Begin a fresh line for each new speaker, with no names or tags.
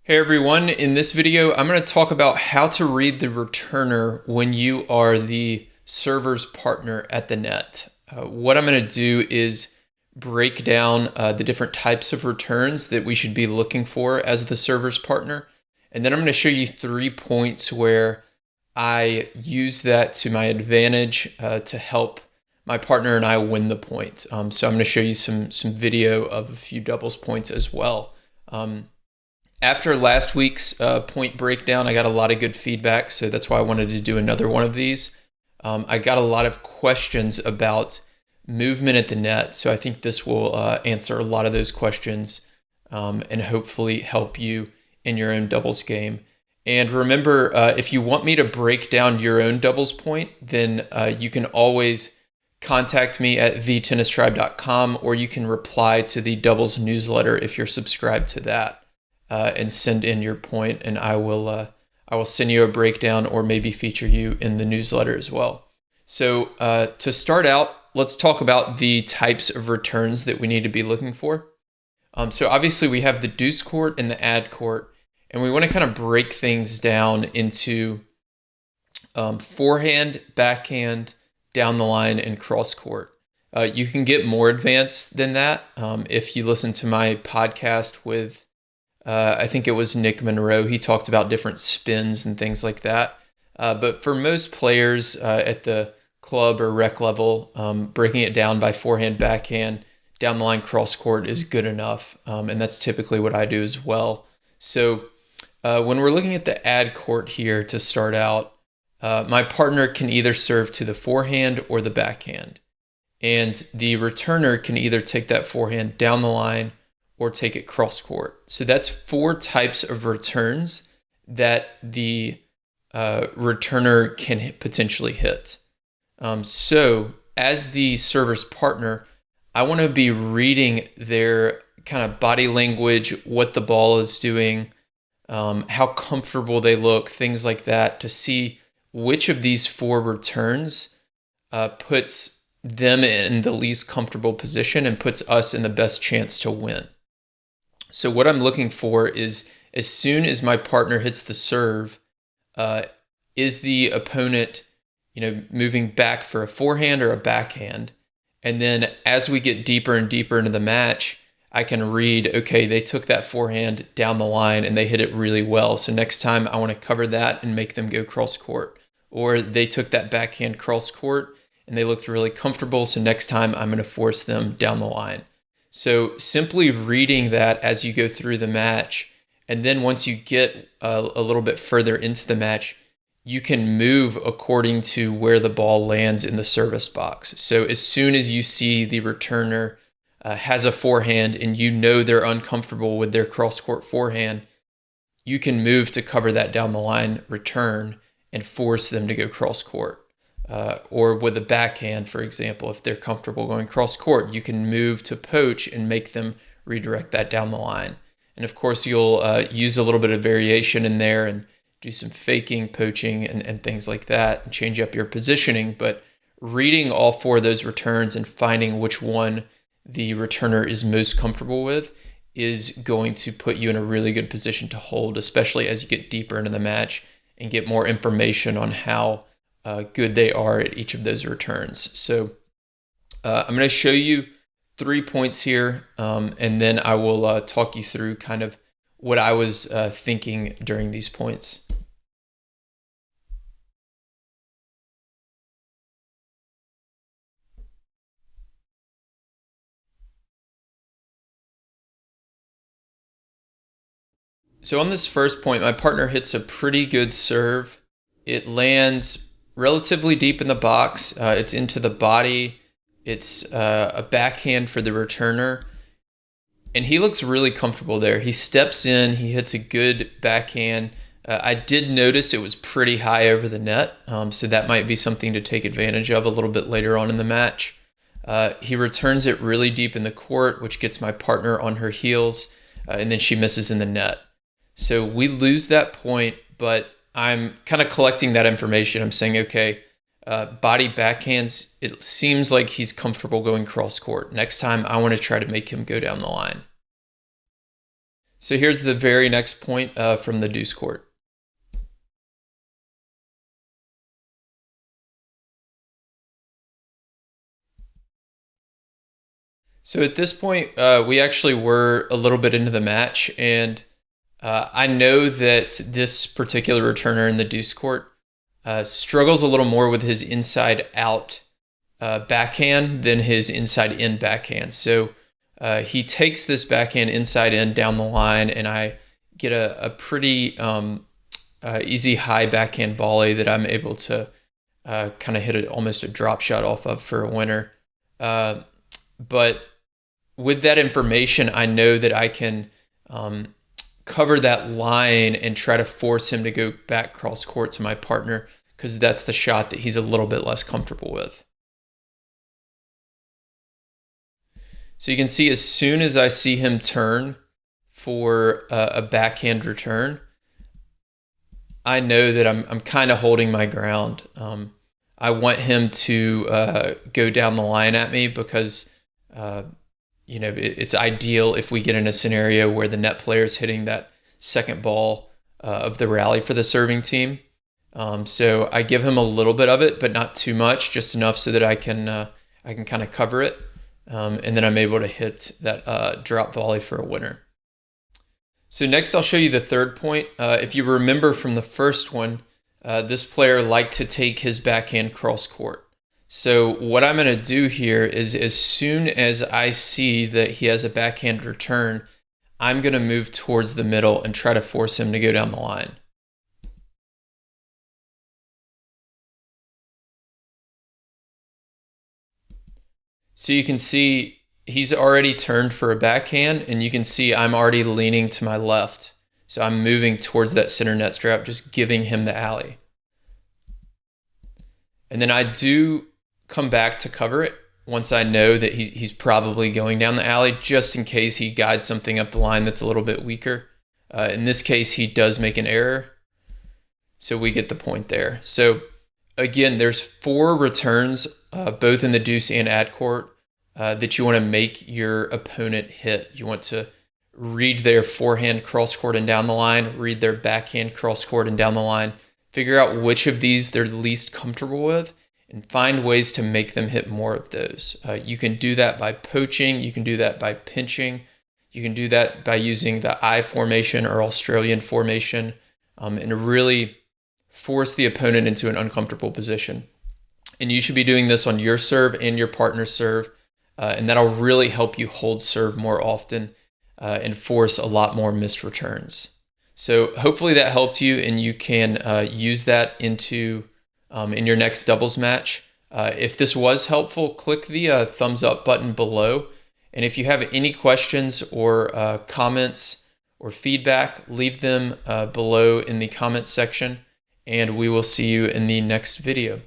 Hey everyone, in this video I'm going to talk about how to read the returner when you are the server's partner at the net. What I'm going to do is break down the different types of returns that we should be looking for as the server's partner. And then I'm going to show you 3 points where I use that to my advantage to help my partner and I win the point. So I'm going to show you some video of a few doubles points as well. After last week's point breakdown, I got a lot of good feedback, so that's why I wanted to do another one of these. I got a lot of questions about movement at the net, so I think this will answer a lot of those questions and hopefully help you in your own doubles game. And remember, if you want me to break down your own doubles point, then you can always contact me at vtennistribe.com, or you can reply to the doubles newsletter if you're subscribed to that. And send in your point, and I will send you a breakdown or maybe feature you in the newsletter as well. So to start out, let's talk about the types of returns that we need to be looking for. So obviously we have the deuce court and the ad court, and we want to kind of break things down into forehand, backhand, down the line, and cross court. You can get more advanced than that if you listen to my podcast with I think it was Nick Monroe. He talked about different spins and things like that. But for most players at the club or rec level, breaking it down by forehand, backhand, down the line, cross court is good enough. And that's typically what I do as well. So when we're looking at the ad court here to start out, my partner can either serve to the forehand or the backhand. And the returner can either take that forehand down the line or take it cross court. So that's 4 types of returns that the returner can potentially hit. So as the server's partner, I want to be reading their kind of body language, what the ball is doing, how comfortable they look, things like that, to see which of these 4 returns puts them in the least comfortable position and puts us in the best chance to win. So what I'm looking for is, as soon as my partner hits the serve, is the opponent, moving back for a forehand or a backhand? And then as we get deeper and deeper into the match, I can read, okay, they took that forehand down the line and they hit it really well. So next time I want to cover that and make them go cross court. Or they took that backhand cross court and they looked really comfortable. So next time I'm going to force them down the line. So simply reading that as you go through the match, and then once you get a little bit further into the match, you can move according to where the ball lands in the service box. So as soon as you see the returner has a forehand and they're uncomfortable with their cross-court forehand, you can move to cover that down the line return and force them to go cross-court. Or with a backhand, for example, if they're comfortable going cross court, you can move to poach and make them redirect that down the line. And of course, you'll use a little bit of variation in there and do some faking, poaching, and things like that, and change up your positioning. But reading all 4 of those returns and finding which one the returner is most comfortable with is going to put you in a really good position to hold, especially as you get deeper into the match and get more information on how good they are at each of those returns. So I'm going to show you 3 points here, and then I will talk you through kind of what I was thinking during these points. So on this first point, my partner hits a pretty good serve. It lands relatively deep in the box. It's into the body. It's a backhand for the returner. And he looks really comfortable there. He steps in. He hits a good backhand. I did notice it was pretty high over the net. So that might be something to take advantage of a little bit later on in the match. He returns it really deep in the court, which gets my partner on her heels. And then she misses in the net. So we lose that point, but I'm kind of collecting that information. I'm saying, okay, body backhands, it seems like he's comfortable going cross court. Next time, I want to try to make him go down the line. So here's the very next point from the deuce court. So at this point, we actually were a little bit into the match, and I know that this particular returner in the deuce court struggles a little more with his inside out backhand than his inside in backhand. So he takes this backhand inside in down the line, and I get a pretty easy high backhand volley that I'm able to kind of hit almost a drop shot off of for a winner. But with that information, I know that I can cover that line and try to force him to go back cross court to my partner, because that's the shot that he's a little bit less comfortable with. So you can see as soon as I see him turn for a backhand return, I know that I'm kind of holding my ground. I want him to go down the line at me because it's ideal if we get in a scenario where the net player is hitting that second ball of the rally for the serving team. So I give him a little bit of it, but not too much, just enough so that I can kind of cover it, and then I'm able to hit that drop volley for a winner. So next I'll show you the third point. If you remember from the first one, this player liked to take his backhand cross court. So what I'm going to do here is, as soon as I see that he has a backhand return, I'm going to move towards the middle and try to force him to go down the line. So you can see he's already turned for a backhand, and you can see I'm already leaning to my left. So I'm moving towards that center net strap, just giving him the alley. And then I do come back to cover it once I know that he's probably going down the alley, just in case he guides something up the line that's a little bit weaker. In this case, he does make an error, so we get the point there. So again, there's 4 returns, both in the deuce and ad court, that you want to make your opponent hit. You want to read their forehand cross court and down the line, read their backhand cross court and down the line, figure out which of these they're least comfortable with, and find ways to make them hit more of those. You can do that by poaching, you can do that by pinching, you can do that by using the I formation or Australian formation, and really force the opponent into an uncomfortable position. And you should be doing this on your serve and your partner's serve, and that'll really help you hold serve more often and force a lot more missed returns. So hopefully that helped you, and you can use that in your next doubles match. If this was helpful, click the thumbs up button below. And if you have any questions or comments or feedback, leave them below in the comments section, and we will see you in the next video.